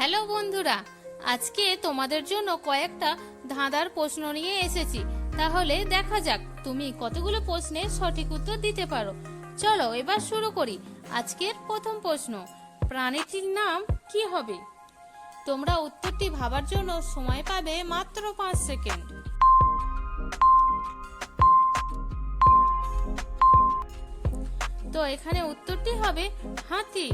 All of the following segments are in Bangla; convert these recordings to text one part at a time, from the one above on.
হ্যালো বন্ধুরা, আজকে তোমাদের জন্য কয়েকটা ধাঁধার প্রশ্ন নিয়ে এসেছি। তাহলে দেখা যাক তুমি কতগুলো প্রশ্নের সঠিক উত্তর দিতে পারো। চলো এবার শুরু করি। আজকের প্রথম প্রশ্ন, প্রাণীটির নাম কি হবে? তোমরা উত্তরটি ভাবার জন্য সময় পাবে মাত্র 5 সেকেন্ড। তো এখানে উত্তরটি হবে হাতি।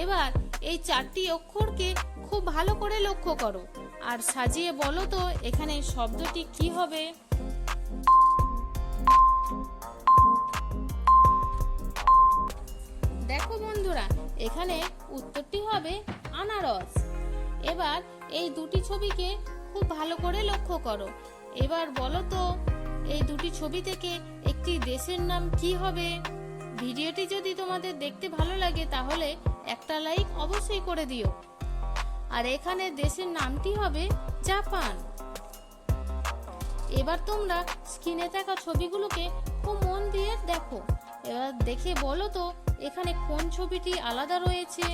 এবার এই 4টি অক্ষরকে খুব ভালো করে লক্ষ্য করো আর সাজিয়ে বলো তো এখানে শব্দটি কি হবে। দেখো বন্ধুরা, এখানে উত্তরটি হবে আনারস। এবার এই দুটি ছবিকে খুব ভালো করে লক্ষ্য করো। এবার বলো তো এই দুটি ছবি থেকে একটি দেশের নাম কি হবে? ভিডিওটি যদি তোমাদের দেখতে ভালো লাগে তাহলে একটা লাইক অবশ্যই করে দিও। আর এখানে দেশের নামটি হবে জাপান। এবার তোমরা স্ক্রিনে থাকা ছবিগুলোকে খুব মন দিয়ে দেখো। এবার দেখে বলো তো এখানে কোন ছবিটি আলাদা রয়েছে।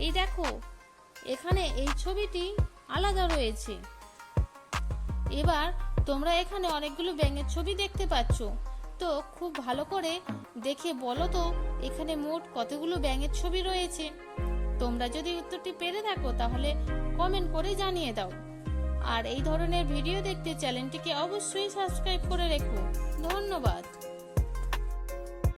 এই দেখো, এখানে এই ছবিটি আলাদা রয়েছে। এবার তোমরা এখানে অনেকগুলো ব্যাঙের ছবি দেখতে পাচ্ছ। তো খুব ভালো করে দেখে বলো তো এখানে মোট কতগুলো ব্যাঙের ছবি রয়েছে। তোমরা যদি উত্তরটি পেরে থাকো তাহলে কমেন্ট করে জানিয়ে দাও। আর এই ধরনের ভিডিও দেখতে চ্যানেলটিকে অবশ্যই সাবস্ক্রাইব করে রেখো। ধন্যবাদ।